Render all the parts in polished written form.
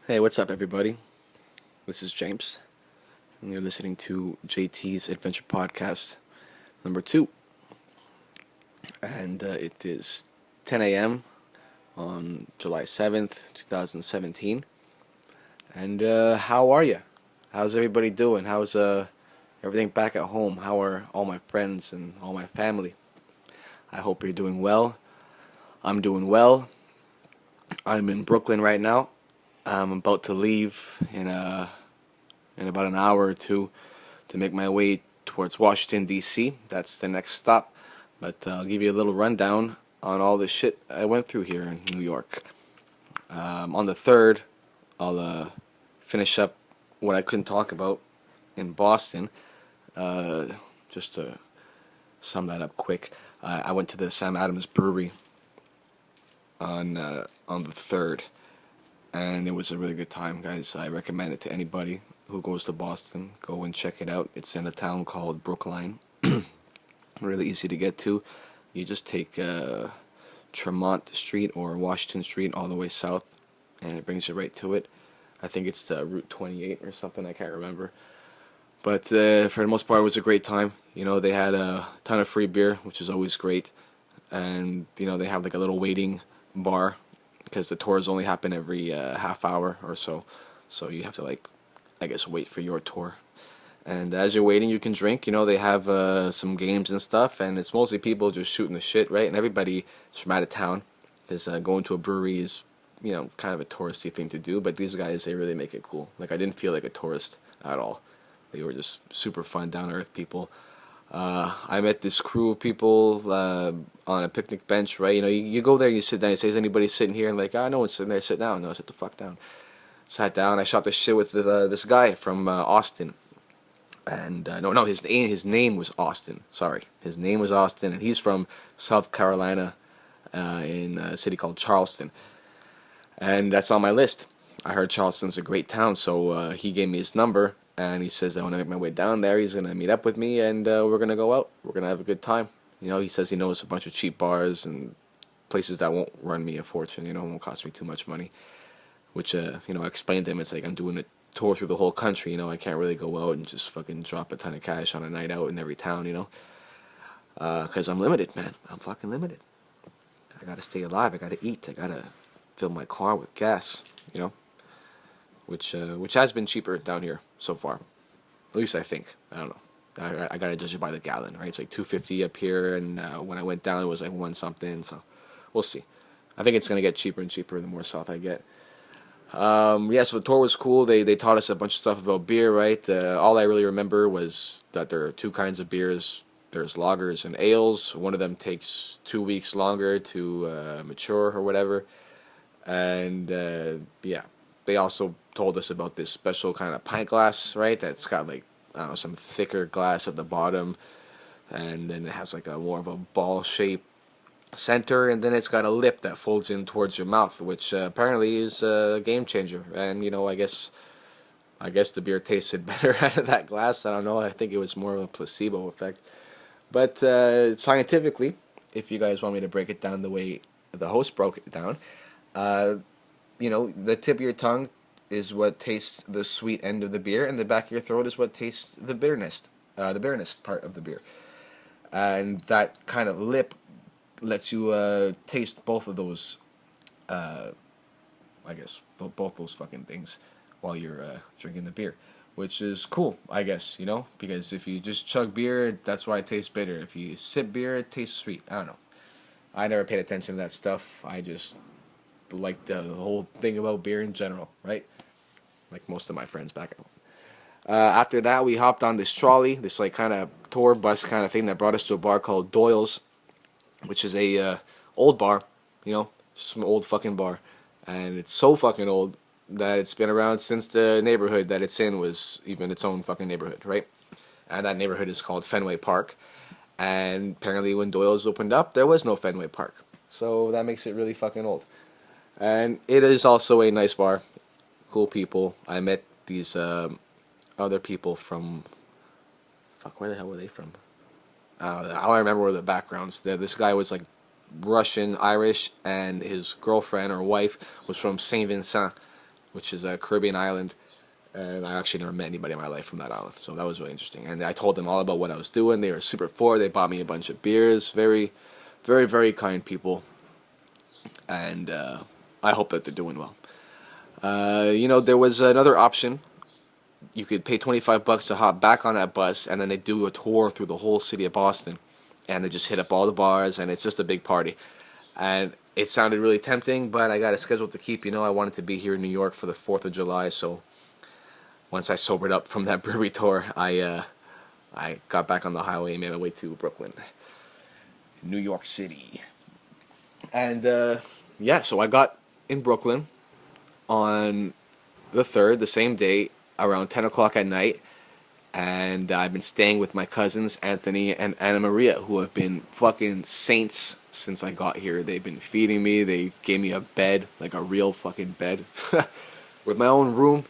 Hey, what's up, everybody? This is James, and you're listening to JT's Adventure Podcast number 2. And it is 10 a.m. on July 7th, 2017. And how are you? How's everybody doing? How's everything back at home? How are all my friends and all my family? I hope you're doing well. I'm doing well. I'm in Brooklyn right now. I'm about to leave in about an hour or two to make my way towards Washington, D.C. That's the next stop. But I'll give you a little rundown on all the shit I went through here in New York. On the 3rd, I'll finish up what I couldn't talk about in Boston. Uh, just to sum that up quick, I went to the Sam Adams Brewery on the 3rd, and it was a really good time, guys. I recommend it to anybody who goes to Boston. Go and check it out. It's in a town called Brookline. Really easy to get to. You just take Tremont Street or Washington Street all the way south, and it brings you right to it. I think it's the Route 28 or something. I can't remember. But for the most part, it was a great time. You know, they had a ton of free beer, which is always great. And, you know, they have like a little waiting bar because the tours only happen every half hour or so. So you have to, like, I guess, wait for your tour. And as you're waiting, you can drink. You know, they have some games and stuff, and it's mostly people just shooting the shit, right? And everybody is from out of town, because going to a brewery is, you know, kind of a touristy thing to do. But these guys, they really make it cool. Like, I didn't feel like a tourist at all. They were just super fun, down-to-earth people. I met this crew of people on a picnic bench, right? You know, you go there, you sit down, you say, is anybody sitting here? And like, no one's sitting there, sit down. No, sit the fuck down. Sat down, I shot the shit with this guy from Austin. And no, his name was Austin. Sorry, his name was Austin, and he's from South Carolina, in a city called Charleston, and that's on my list. I heard Charleston's a great town, so he gave me his number, and he says that when I make my way down there, he's gonna meet up with me, and we're gonna go out. We're gonna have a good time. You know, he says he knows a bunch of cheap bars and places that won't run me a fortune. You know, won't cost me too much money. Which you know, I explained to him, it's like I'm doing a tour through the whole country. You know, I can't really go out and just fucking drop a ton of cash on a night out in every town. You know, because I'm limited, man. I'm fucking limited. I gotta stay alive. I gotta eat. I gotta fill my car with gas. You know, which has been cheaper down here so far. At least I think. I don't know. I gotta judge it by the gallon, right? It's like 250 up here, and when I went down, it was like one something. So we'll see. I think it's gonna get cheaper and cheaper the more south I get. Yeah, so the tour was cool. They taught us a bunch of stuff about beer, right? All I really remember was that there are two kinds of beers. There's lagers and ales. One of them takes 2 weeks longer to mature or whatever. And yeah, they also told us about this special kind of pint glass, right? That's got like, I don't know, some thicker glass at the bottom, and then it has like a more of a ball shape center, and then it's got a lip that folds in towards your mouth, which apparently is a game changer. And you know, I guess the beer tasted better out of that glass. I don't know. I think it was more of a placebo effect. But scientifically, if you guys want me to break it down the way the host broke it down, uh, you know, the tip of your tongue is what tastes the sweet end of the beer, and the back of your throat is what tastes the bitterness part of the beer. And that kind of lip lets you taste both of those, uh, I guess, both those fucking things while you're drinking the beer, which is cool, I guess, you know, because if you just chug beer, that's why it tastes bitter. If you sip beer, it tastes sweet. I don't know. I never paid attention to that stuff. I just liked the whole thing about beer in general, right? Like most of my friends back at home. After that, we hopped on this trolley, this like kind of tour bus kind of thing that brought us to a bar called Doyle's, which is a old bar, you know, some old fucking bar, and it's so fucking old that it's been around since the neighborhood that it's in was even its own fucking neighborhood, right? And that neighborhood is called Fenway Park, and apparently when Doyle's opened up, there was no Fenway Park, so that makes it really fucking old. And it is also a nice bar, cool people. I met these other people from, fuck, where the hell were they from? I don't remember the backgrounds. This guy was like Russian, Irish, and his girlfriend or wife was from Saint Vincent, which is a Caribbean island. And I actually never met anybody in my life from that island, so that was really interesting. And I told them all about what I was doing. They were super for it. They bought me a bunch of beers. Very, very, very kind people. And I hope that they're doing well. There was another option. You could pay $25 to hop back on that bus, and then they do a tour through the whole city of Boston. And they just hit up all the bars, and it's just a big party. And it sounded really tempting, but I got a schedule to keep. I wanted to be here in New York for the 4th of July, so once I sobered up from that brewery tour, I got back on the highway and made my way to Brooklyn, New York City. And so I got in Brooklyn on the 3rd, the same day, around 10 o'clock at night. And I've been staying with my cousins, Anthony and Anna Maria, who have been fucking saints since I got here. They've been feeding me. They gave me a bed, like a real fucking bed, with my own room,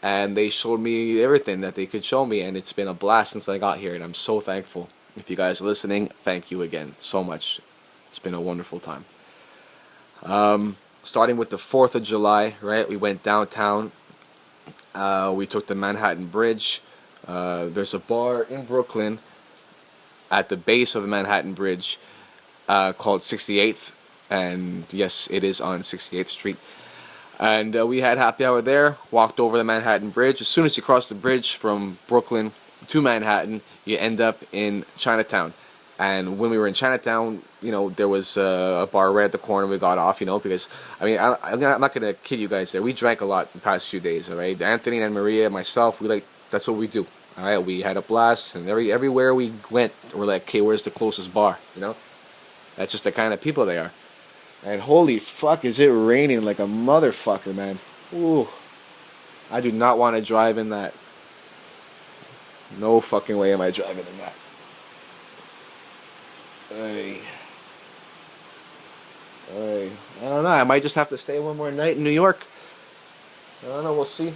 And they showed me everything that they could show me, and it's been a blast since I got here, and I'm so thankful. If you guys are listening, thank you again so much. It's been a wonderful time. Starting with the 4th of July, right? We went downtown. We took the Manhattan Bridge. There's a bar in Brooklyn at the base of the Manhattan Bridge called 68th, and yes, it is on 68th Street. And we had happy hour there, walked over the Manhattan Bridge. As soon as you cross the bridge from Brooklyn to Manhattan, you end up in Chinatown. And when we were in Chinatown, there was a bar right at the corner. We got off, because, I'm not going to kid you guys there. We drank a lot the past few days, all right? Anthony and Maria, myself, that's what we do, all right? We had a blast, and everywhere we went, we're like, okay, where's the closest bar, That's just the kind of people they are. And holy fuck, is it raining like a motherfucker, man. Ooh. I do not want to drive in that. No fucking way am I driving in that. Hey. I don't know, I might just have to stay one more night in New York. I don't know, we'll see.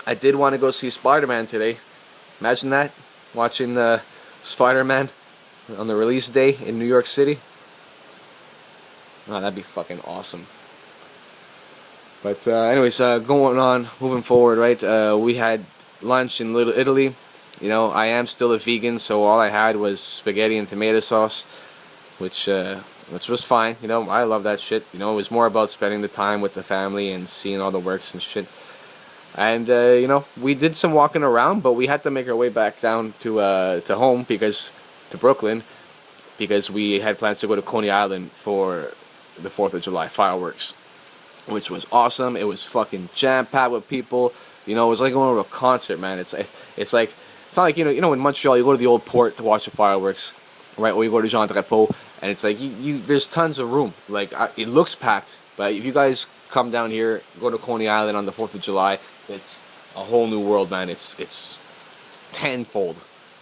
I did want to go see Spider-Man today. Imagine that. Watching the Spider-Man on the release day in New York City. Oh, that'd be fucking awesome. But anyways, going on, moving forward, right? We had lunch in Little Italy. I am still a vegan, so all I had was spaghetti and tomato sauce, which was fine. I love that shit. It was more about spending the time with the family and seeing all the works and shit. And we did some walking around, but we had to make our way back down to home to Brooklyn, because we had plans to go to Coney Island for the 4th of July fireworks, which was awesome. It was fucking jam-packed with people. It was like going to a concert, man. It's not like, in Montreal, you go to the old port to watch the fireworks, right? Or you go to Jean Drapeau, and it's like, there's tons of room. Like, it looks packed, but if you guys come down here, go to Coney Island on the 4th of July, it's a whole new world, man. It's tenfold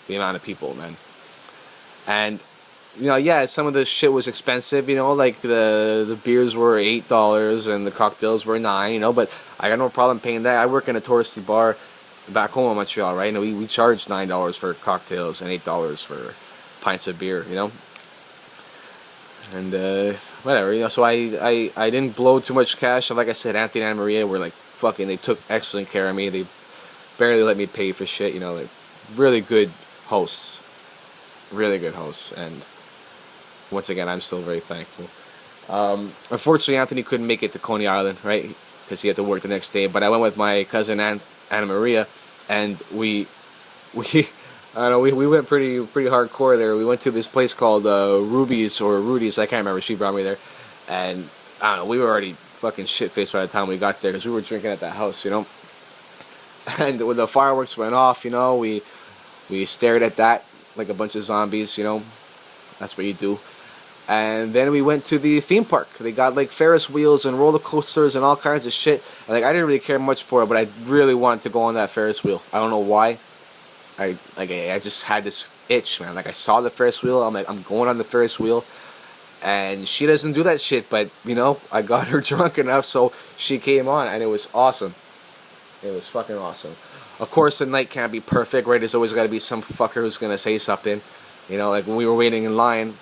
the amount of people, man. And some of the shit was expensive, like the beers were $8 and the cocktails were $9, but I got no problem paying that. I work in a touristy bar back home in Montreal, right? We charge $9 for cocktails and $8 for pints of beer, And whatever, so I didn't blow too much cash. Like I said, Anthony and Maria were like fucking, they took excellent care of me. They barely let me pay for shit, like really good hosts. Really good hosts, and once again, I'm still very thankful. Unfortunately, Anthony couldn't make it to Coney Island, right? Because he had to work the next day. But I went with my cousin Anna Maria, and we went pretty hardcore there. We went to this place called Ruby's or Rudy's. I can't remember. She brought me there, and I don't know. We were already fucking shit faced by the time we got there because we were drinking at that house, And when the fireworks went off, we stared at that like a bunch of zombies, That's what you do. And then we went to the theme park. They got like Ferris wheels and roller coasters and all kinds of shit. And, I didn't really care much for it, but I really wanted to go on that Ferris wheel. I don't know why. I just had this itch, man. I saw the Ferris wheel. I'm like, I'm going on the Ferris wheel. And she doesn't do that shit, but I got her drunk enough, so she came on, and it was awesome. It was fucking awesome. Of course, the night can't be perfect, right? There's always got to be some fucker who's gonna say something. Like when we were waiting in line,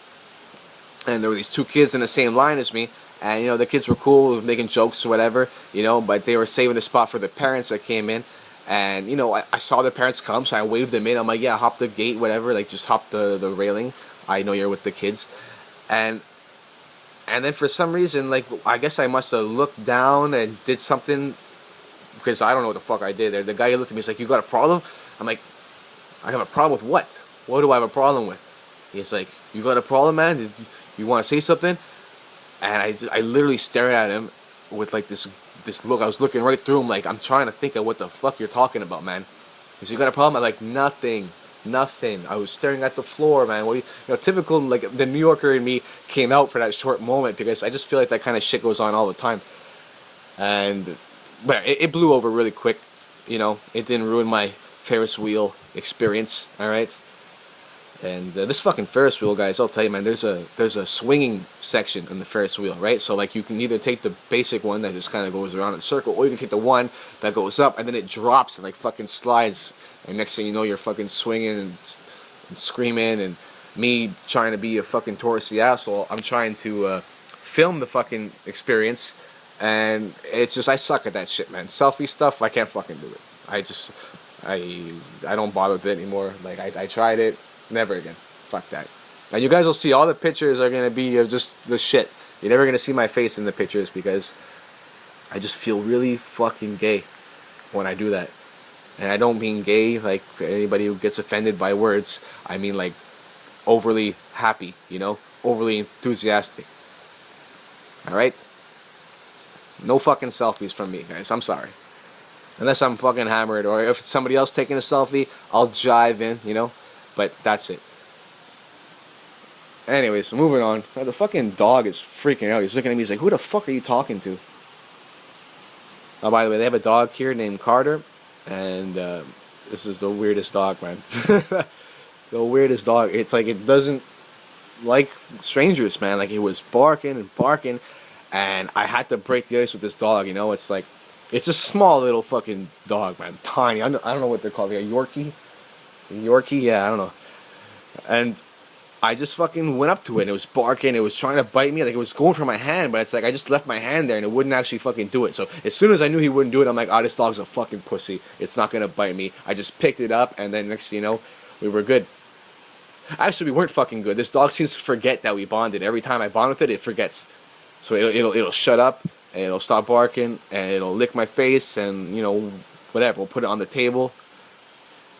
and there were these two kids in the same line as me, And, the kids were cool, making jokes or whatever, but they were saving the spot for the parents that came in. And, I saw the parents come, so I waved them in. I'm like, yeah, hop the gate, whatever, like, just hop the railing. I know you're with the kids. And then for some reason, like, I guess I must have looked down and did something, because I don't know what the fuck I did there. The guy looked at me, he's like, you got a problem? I'm like, I have a problem with what? What do I have a problem with? He's like, you got a problem, man? You want to say something? And I literally stared at him with like this look. I was looking right through him, like, I'm trying to think of what the fuck you're talking about, man. He said, you got a problem? I'm like, nothing. I was staring at the floor, man. What do you typical, like, the New Yorker in me came out for that short moment, because I just feel like that kind of shit goes on all the time. But it blew over really quick. It didn't ruin my Ferris wheel experience. All right. And this fucking Ferris wheel, guys, I'll tell you, man, there's a swinging section in the Ferris wheel, right? So, like, you can either take the basic one that just kind of goes around in a circle, or you can take the one that goes up, and then it drops and, like, fucking slides. And next thing you know, you're fucking swinging and screaming, and me trying to be a fucking touristy asshole, I'm trying to film the fucking experience, and it's just, I suck at that shit, man. Selfie stuff, I can't fucking do it. I don't bother with it anymore. Like, I tried it. Never again. Fuck that. Now you guys will see all the pictures are going to be of just the shit. You're never going to see my face in the pictures, because I just feel really fucking gay when I do that. And I don't mean gay like anybody who gets offended by words. I mean, like, overly happy, overly enthusiastic. Alright? No fucking selfies from me, guys. I'm sorry. Unless I'm fucking hammered, or if it's somebody else taking a selfie, I'll jive in, But that's it. Anyways, moving on. The fucking dog is freaking out. He's looking at me. He's like, who the fuck are you talking to? Oh, by the way, they have a dog here named Carter. And this is the weirdest dog, man. The weirdest dog. It's like it doesn't like strangers, man. Like, it was barking and barking. And I had to break the ice with this dog, It's like, it's a small little fucking dog, man. Tiny. I don't know what they're called. Like a Yorkie, yeah, I don't know. And I just fucking went up to it, and it was barking, it was trying to bite me, like it was going for my hand, but it's like I just left my hand there and it wouldn't actually fucking do it. So as soon as I knew he wouldn't do it, I'm like, oh, this dog's a fucking pussy. It's not gonna bite me. I just picked it up, and then next thing you know, we were good. Actually, we weren't fucking good. This dog seems to forget that we bonded. Every time I bond with it, it forgets. So it'll shut up, and it'll stop barking, and it'll lick my face, and whatever. We'll put it on the table.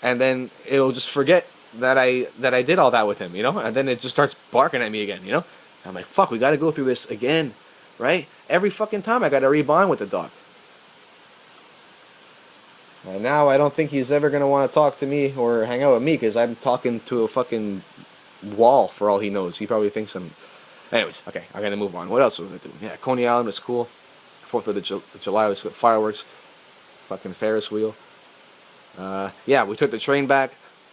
And then it'll just forget that I did all that with him, And then it just starts barking at me again, I'm like, fuck, we got to go through this again, right? Every fucking time I got to rebond with the dog. And now I don't think he's ever going to want to talk to me or hang out with me, because I'm talking to a fucking wall for all he knows. He probably thinks I'm... Anyways, okay, I'm going to move on. What else was I doing? Yeah, Coney Island was cool. 4th of July was fireworks. Fucking Ferris wheel. Yeah, we took the train back.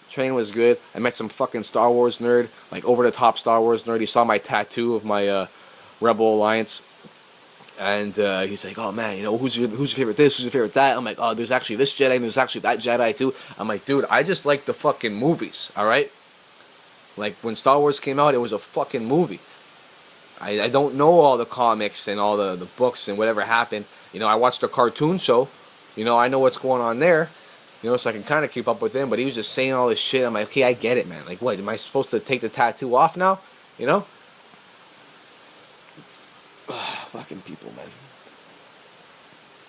Train was good. I met some fucking Star Wars nerd, like over-the-top Star Wars nerd. He saw my tattoo of my Rebel Alliance, and he's like, "Oh man, who's your favorite this? Who's your favorite that?" I'm like, "Oh, there's actually this Jedi, and there's actually that Jedi too." I'm like, "Dude, I just like the fucking movies, all right? Like when Star Wars came out, it was a fucking movie. I don't know all the comics and all the books and whatever happened. I watched a cartoon show. I know what's going on there." So I can kind of keep up with him, but he was just saying all this shit. I'm like, okay, I get it, man. Like, what, am I supposed to take the tattoo off now? Fucking people, man.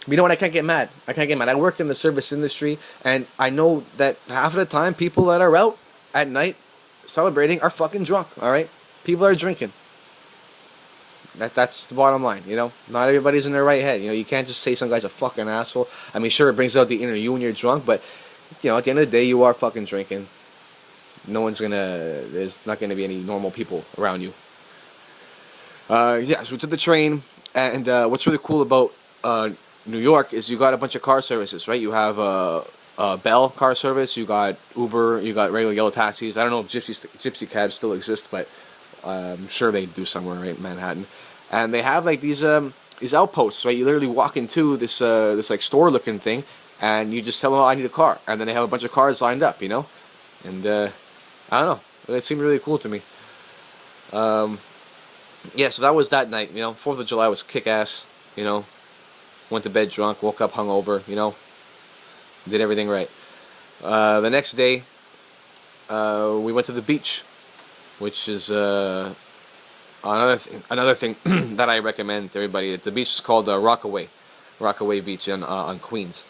But you know what? I can't get mad. I worked in the service industry, and I know that half of the time, people that are out at night celebrating are fucking drunk, all right? People are drinking. That's the bottom line, Not everybody's in their right head. You can't just say some guy's a fucking asshole. I mean, sure, it brings out the inner you when you're drunk, but, at the end of the day, you are fucking drinking. There's not gonna be any normal people around you. Yeah, so we took the train, and what's really cool about New York is you got a bunch of car services, right? You have Bell car service, you got Uber, you got regular yellow taxis. I don't know if gypsy cabs still exist, but I'm sure they do somewhere, right, in Manhattan. And they have like these outposts, right? You literally walk into this like store looking thing, and you just tell them, "Oh, I need a car," and then they have a bunch of cars lined up, And I don't know, it seemed really cool to me. yeah, so that was that night. 4th of July was kick ass. Went to bed drunk, woke up hungover. Did everything right. The next day, we went to the beach, which is another thing that I recommend to everybody. The beach is called Rockaway Beach on Queens,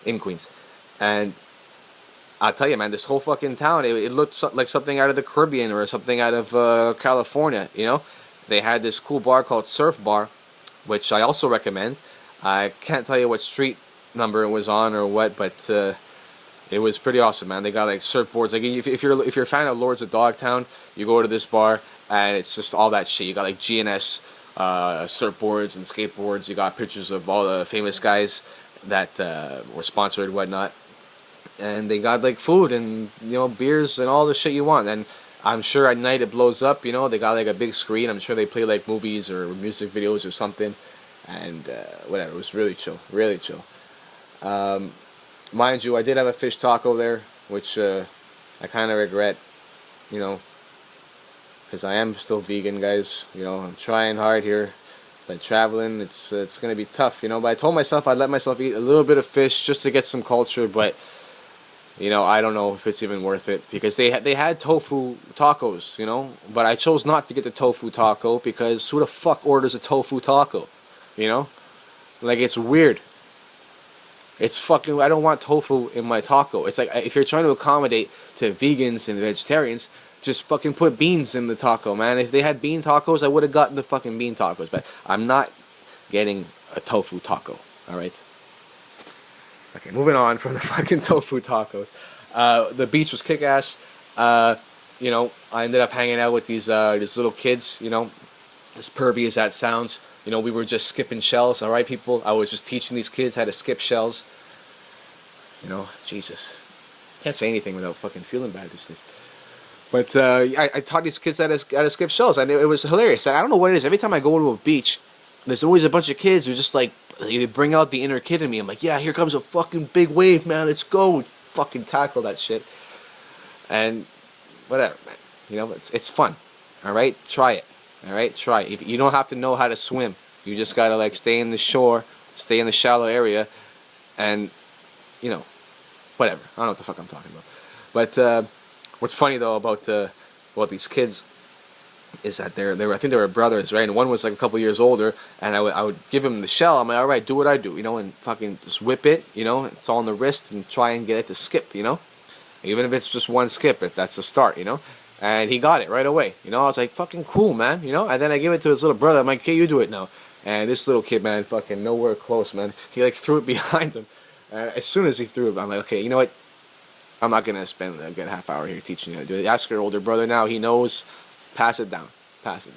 in Queens, and I'll tell you, man, this whole fucking town, it looked like something out of the Caribbean or something out of California. They had this cool bar called Surf Bar, which I also recommend. I can't tell you what street number it was on or what, but it was pretty awesome, man. They got like surfboards. Like if you're a fan of Lords of Dogtown, you go to this bar and it's just all that shit. You got like GNS surfboards and skateboards. You got pictures of all the famous guys that were sponsored and whatnot. And they got like food and beers and all the shit you want. And I'm sure at night it blows up. They got like a big screen. I'm sure they play like movies or music videos or something. And whatever, it was really chill, really chill. Mind you, I did have a fish taco there, which I kind of regret, because I am still vegan, guys. I'm trying hard here, but traveling, it's gonna be tough, But I told myself I'd let myself eat a little bit of fish just to get some culture, but I don't know if it's even worth it, because they had tofu tacos, but I chose not to get the tofu taco because who the fuck orders a tofu taco, Like, it's weird. It's fucking, I don't want tofu in my taco. It's like, if you're trying to accommodate to vegans and vegetarians, just fucking put beans in the taco, man. If they had bean tacos, I would have gotten the fucking bean tacos, but I'm not getting a tofu taco, alright? Okay, moving on from the fucking tofu tacos. The beach was kick-ass. I ended up hanging out with these little kids, as pervy as that sounds. We were just skipping shells, alright, people? I was just teaching these kids how to skip shells. Jesus. Can't say anything without fucking feeling bad these days. But I taught these kids how to skip shells, and it was hilarious. I don't know what it is. Every time I go to a beach, there's always a bunch of kids who just like, they bring out the inner kid in me. I'm like, yeah, here comes a fucking big wave, man. Let's go. Fucking tackle that shit. And whatever, man. It's fun. Alright? Try it. Alright? Try it. If you don't have to know how to swim. You just gotta like stay in the shore, stay in the shallow area, and whatever. I don't know what the fuck I'm talking about. But what's funny though about these kids is that I think they were brothers, right? And one was like a couple years older, and I would give him the shell. I'm like, all right, do what I do, and fucking just whip it, it's all on the wrist, and try and get it to skip, even if it's just one skip, if that's the start, And he got it right away, I was like, fucking cool, man, And then I give it to his little brother. I'm like, okay, you do it now. And this little kid, man, fucking nowhere close, man. He like threw it behind him. As soon as he threw it, I'm like, okay, you know what? I'm not gonna spend a good half hour here teaching you how to do it. Ask your older brother now. He knows. Pass it down. Pass it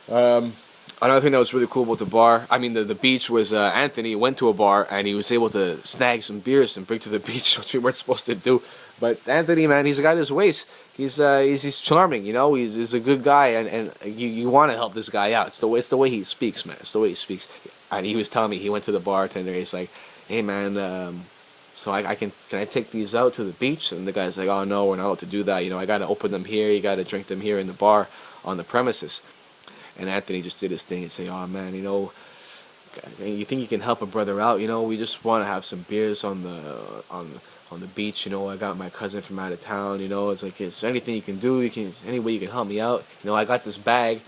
down. Another thing that was really cool about the beach, was Anthony went to a bar and he was able to snag some beers and bring to the beach, which we weren't supposed to do. But Anthony, man, he's got his ways. He's charming, He's a good guy, and you want to help this guy out. It's the way he speaks, man. It's the way he speaks. And he was telling me, he went to the bartender. He's like, hey, man. So can I take these out to the beach? And the guy's like, oh no, we're not allowed to do that. I gotta open them here. You gotta drink them here in the bar on the premises. And Anthony just did his thing and say, oh man, you think you can help a brother out? We just want to have some beers on the beach. I got my cousin from out of town. It's like, is there anything you can do? Any way you can help me out? I got this bag.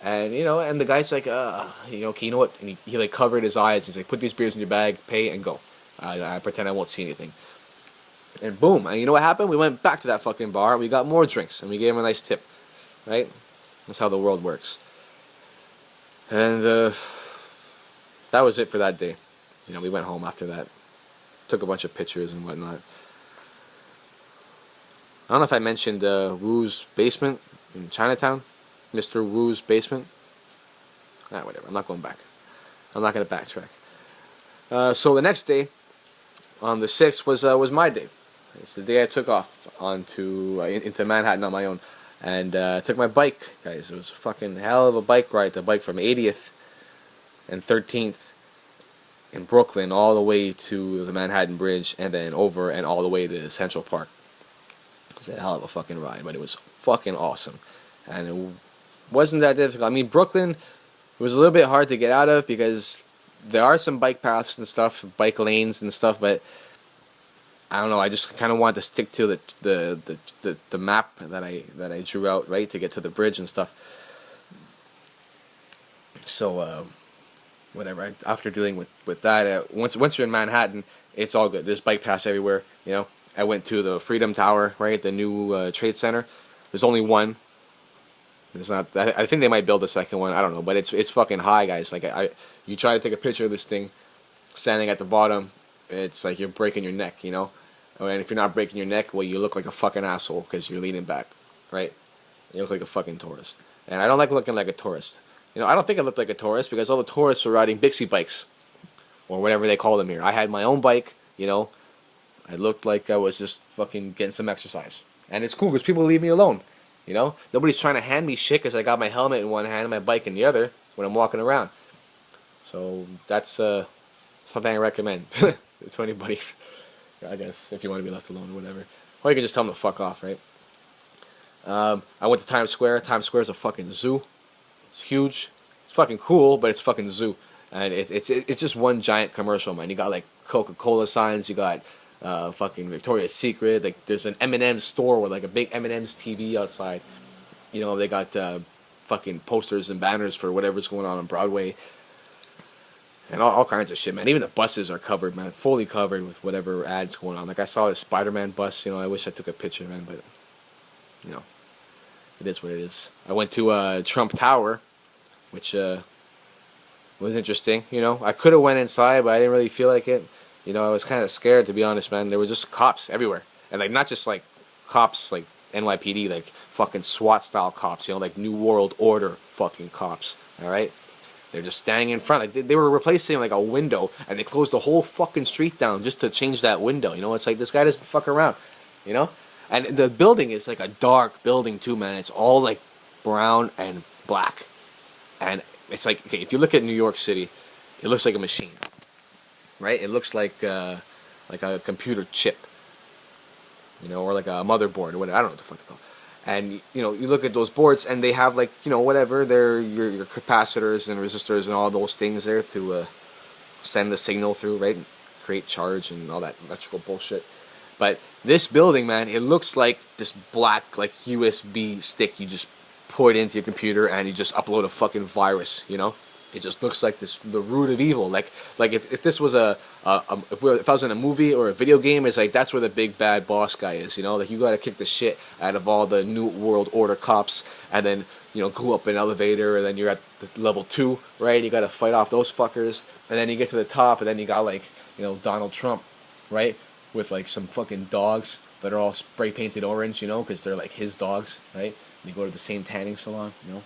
And and the guy's like, okay, you know what? And he like covered his eyes. He's like, put these beers in your bag, pay, and go. I pretend I won't see anything. And boom, and you know what happened? We went back to that fucking bar, we got more drinks, and we gave him a nice tip. Right? That's how the world works. And that was it for that day. We went home after that. Took a bunch of pictures and whatnot. I don't know if I mentioned Wu's basement in Chinatown. Mr. Wu's basement. Whatever, I'm not going back. I'm not going to backtrack. So the next day, on the 6th, was my day. It's the day I took off into Manhattan on my own, and took my bike, guys. It was a fucking hell of a bike ride. The bike from 80th and 13th in Brooklyn all the way to the Manhattan Bridge, and then over and all the way to Central Park. It was a hell of a fucking ride, but it was fucking awesome. And Wasn't that difficult. I mean, Brooklyn was a little bit hard to get out of because there are some bike paths and stuff, bike lanes and stuff, but I don't know. I just kind of wanted to stick to the map that I drew out, right, to get to the bridge and stuff. So whatever. After dealing with that, once you're in Manhattan, it's all good. There's bike paths everywhere. You know, I went to the Freedom Tower, right, the new Trade Center. There's only one. It's not. I think they might build a second one. I don't know, but it's fucking high, guys. Like you try to take a picture of this thing, standing at the bottom, it's like you're breaking your neck, you know. And if you're not breaking your neck, well, you look like a fucking asshole because you're leaning back, right? You look like a fucking tourist, and I don't like looking like a tourist. You know, I don't think I looked like a tourist because all the tourists were riding Bixie bikes, or whatever they call them here. I had my own bike, you know. I looked like I was just fucking getting some exercise, and it's cool because people leave me alone. You know, nobody's trying to hand me shit because I got my helmet in one hand and my bike in the other when I'm walking around. So that's something I recommend to anybody. I guess if you want to be left alone or whatever, or you can just tell them to fuck off, right? I went to Times Square. Times Square is a fucking zoo. It's huge. It's fucking cool, but it's fucking zoo, and it's just one giant commercial, man. You got like Coca-Cola signs. You got fucking Victoria's Secret. Like there's an M&M's store with like a big M&M's TV outside. You know, they got fucking posters and banners for whatever's going on Broadway. And all kinds of shit, man. Even the buses are covered, man. Fully covered with whatever ads going on. Like I saw a Spider-Man bus, you know, I wish I took a picture, man, but you know, it is what it is. I went to Trump Tower, which was interesting, you know. I could have went inside, but I didn't really feel like it. You know, I was kind of scared, to be honest, man. There were just cops everywhere. And, like, not just, like, cops, like, NYPD, like, fucking SWAT-style cops, you know, like, New World Order fucking cops, all right? They're just standing in front. Like, they were replacing, like, a window, and they closed the whole fucking street down just to change that window, you know? It's like, this guy doesn't fuck around, you know? And the building is, like, a dark building, too, man. It's all, like, brown and black. And it's like, okay, if you look at New York City, it looks like a machine. Right? It looks like a computer chip, you know, or like a motherboard or whatever. I don't know what the fuck they're called. And you know, you look at those boards, and they have like, you know, whatever, they're your capacitors and resistors and all those things there to send the signal through, right? Create charge and all that electrical bullshit. But this building, man, it looks like this black like USB stick you just put into your computer and you just upload a fucking virus, you know? It just looks like the root of evil. Like if this was if I was in a movie or a video game, it's like that's where the big bad boss guy is. You know, like you got to kick the shit out of all the New World Order cops, and then you know go up an elevator, and then you're at the level 2, right? You got to fight off those fuckers, and then you get to the top, and then you got like you know Donald Trump, right, with like some fucking dogs that are all spray painted orange, you know, because they're like his dogs, right? And you go to the same tanning salon, you know.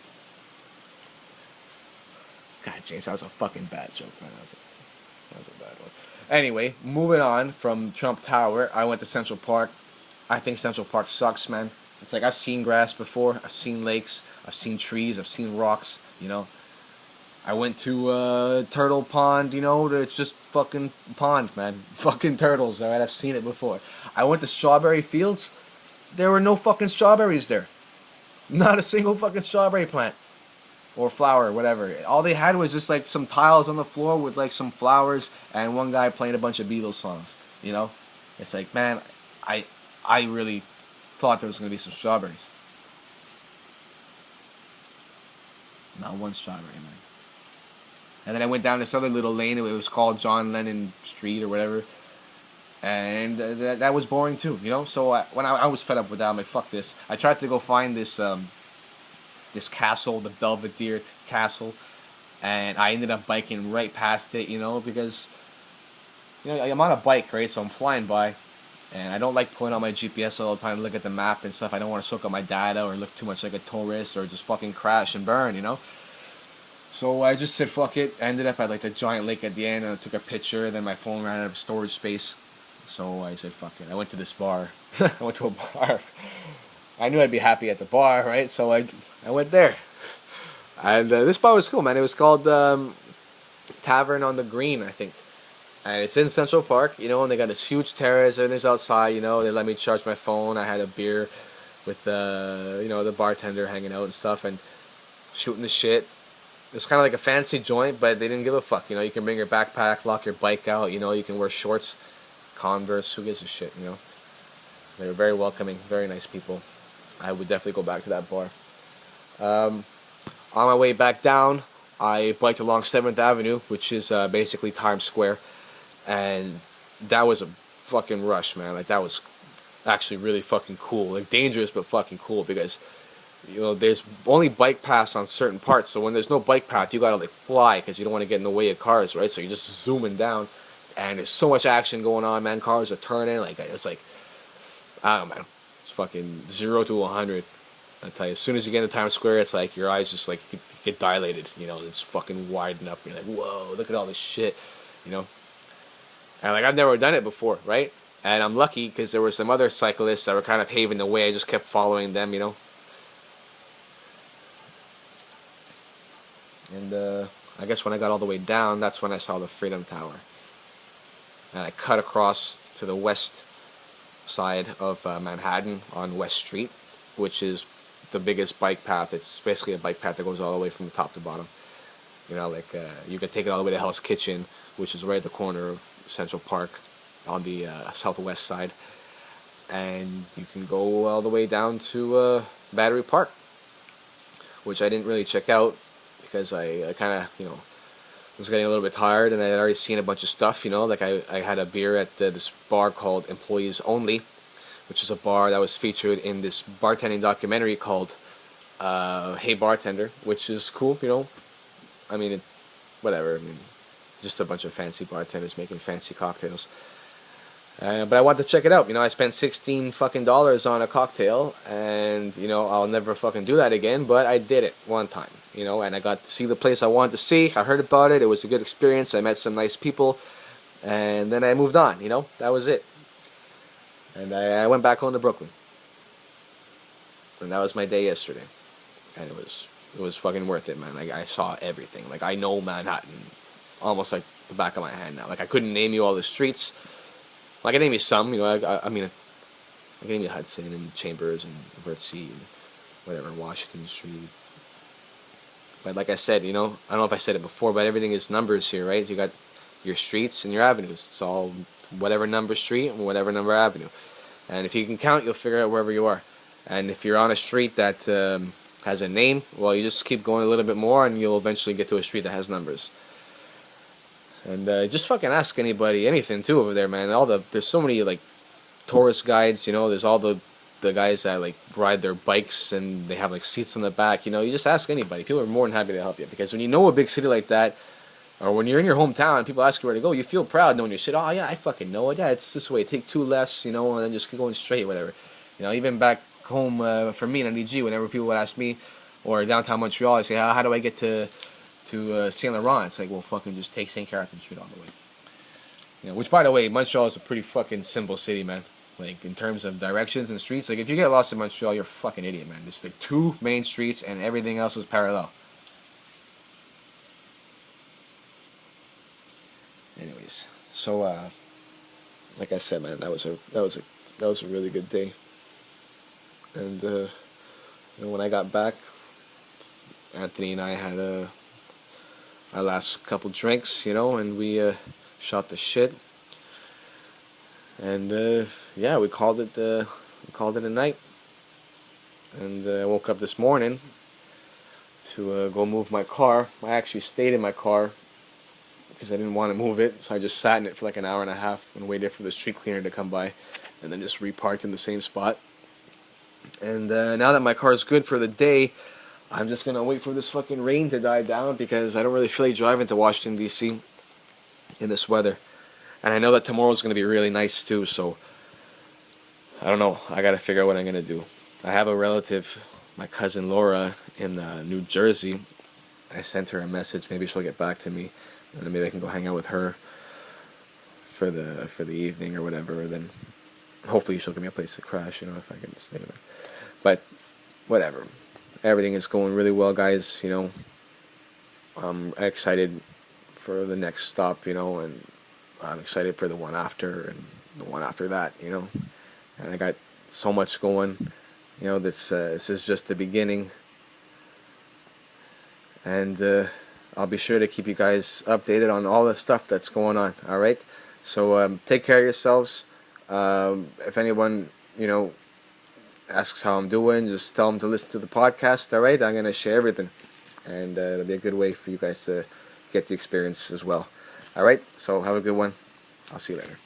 God, James, that was a fucking bad joke, man. That was a bad one. Anyway, moving on from Trump Tower, I went to Central Park. I think Central Park sucks, man. It's like I've seen grass before. I've seen lakes. I've seen trees. I've seen rocks, you know. I went to Turtle Pond, you know. It's just fucking pond, man. Fucking turtles, alright? I've seen it before. I went to Strawberry Fields. There were no fucking strawberries there. Not a single fucking strawberry plant. Or flower, whatever. All they had was just like some tiles on the floor with like some flowers and one guy playing a bunch of Beatles songs. You know, it's like, man, I really thought there was gonna be some strawberries. Not one strawberry, man. And then I went down this other little lane. It was called John Lennon Street or whatever, and that was boring too. You know, so when I was fed up with that, I'm like, fuck this. I tried to go find this. This castle, the Belvedere Castle, and I ended up biking right past it, you know, because, you know, I'm on a bike, right, so I'm flying by, and I don't like pulling out my GPS all the time to look at the map and stuff. I don't want to soak up my data or look too much like a tourist or just fucking crash and burn, you know. So I just said fuck it. I ended up at like the giant lake at the end, and I took a picture, and then my phone ran out of storage space, so I said fuck it. I went to this bar. I went to a bar. I knew I'd be happy at the bar, right? So I went there. And this bar was cool, man. It was called Tavern on the Green, I think. And it's in Central Park, you know, and they got this huge terrace, and it's outside, you know. They let me charge my phone. I had a beer with, you know, the bartender hanging out and stuff. And shooting the shit. It's kind of like a fancy joint, but they didn't give a fuck. You know, you can bring your backpack, lock your bike out. You know, you can wear shorts, Converse. Who gives a shit? You know, they were very welcoming, very nice people. I would definitely go back to that bar. On my way back down, I biked along 7th Avenue, which is basically Times Square, and that was a fucking rush, man. Like, that was actually really fucking cool. Like, dangerous, but fucking cool, because, you know, there's only bike paths on certain parts, so when there's no bike path, you gotta, like, fly, because you don't want to get in the way of cars, right? So you're just zooming down, and there's so much action going on, man. Cars are turning, like, it's like, I don't know, man. It's fucking 0 to 100. I tell you, as soon as you get into Times Square, it's like your eyes just like get dilated. You know, it's fucking widen up. You're like, whoa, look at all this shit. You know, and like I've never done it before, right? And I'm lucky because there were some other cyclists that were kind of paving the way. I just kept following them, you know. And I guess when I got all the way down, that's when I saw the Freedom Tower. And I cut across to the west side of Manhattan on West Street, which is the biggest bike path. It's basically a bike path that goes all the way from the top to bottom. You know, like you could take it all the way to Hell's Kitchen, which is right at the corner of Central Park on the southwest side, and you can go all the way down to Battery Park, which I didn't really check out because I kind of, you know, was getting a little bit tired, and I had already seen a bunch of stuff. You know, like I had a beer at this bar called Employees Only, which is a bar that was featured in this bartending documentary called Hey Bartender, which is cool, you know. I mean, whatever. I mean, just a bunch of fancy bartenders making fancy cocktails. But I wanted to check it out. You know, I spent $16 fucking on a cocktail, and you know, I'll never fucking do that again. But I did it one time, you know, and I got to see the place I wanted to see. I heard about it. It was a good experience. I met some nice people, and then I moved on. You know, that was it. And I went back home to Brooklyn. And that was my day yesterday. And it was fucking worth it, man. Like, I saw everything. Like, I know Manhattan almost like the back of my hand now. Like, I couldn't name you all the streets. Like, I can name you some, you know. I mean, I can name you Hudson and Chambers and Vertsy and whatever, Washington Street. But like I said, you know, I don't know if I said it before, but everything is numbers here, right? You got your streets and your avenues. It's all whatever number street and whatever number avenue. And if you can count, you'll figure out wherever you are. And if you're on a street that has a name, well, you just keep going a little bit more, and you'll eventually get to a street that has numbers. And just fucking ask anybody anything too over there, man. There's so many like tourist guides, you know. There's all the guys that like ride their bikes and they have like seats on the back. You know, you just ask anybody. People are more than happy to help you, because when you know a big city like that, or when you're in your hometown and people ask you where to go, you feel proud knowing your shit. Oh yeah, I fucking know it. Yeah, it's this way. Take 2 lefts, you know, and then just keep going straight, whatever. You know, even back home for me in NDG, whenever people would ask me, or downtown Montreal, I say, how do I get to Saint Laurent? It's like, well, fucking just take St. Catherine Street all the way. You know, which by the way, Montreal is a pretty fucking simple city, man. Like in terms of directions and streets, like if you get lost in Montreal, you're a fucking idiot, man. There's like 2 main streets and everything else is parallel. Anyways, so like I said, man, that was a really good day. And you know, when I got back, Anthony and I had our last couple drinks, you know, and we shot the shit. And yeah, we called it a night. And I woke up this morning to go move my car. I actually stayed in my car because I didn't want to move it, so I just sat in it for like an hour and a half and waited for the street cleaner to come by, and then just reparked in the same spot. And now that my car is good for the day, I'm just gonna wait for this fucking rain to die down, because I don't really feel like driving to Washington D.C. in this weather. And I know that tomorrow's gonna be really nice too, so I don't know. I gotta figure out what I'm gonna do. I have a relative, my cousin Laura, in New Jersey. I sent her a message. Maybe she'll get back to me, and then maybe I can go hang out with her for the evening or whatever. Then hopefully she'll give me a place to crash, you know, if I can stay there. But whatever. Everything is going really well, guys. You know, I'm excited for the next stop, you know, and I'm excited for the one after and the one after that, you know. And I got so much going. You know, this is just the beginning. and I'll be sure to keep you guys updated on all the stuff that's going on. All right, so take care of yourselves. If anyone asks how I'm doing, just tell them to listen to the podcast. All right, I'm gonna share everything, and it'll be a good way for you guys to get the experience as well. All right, so have a good one. I'll see you later.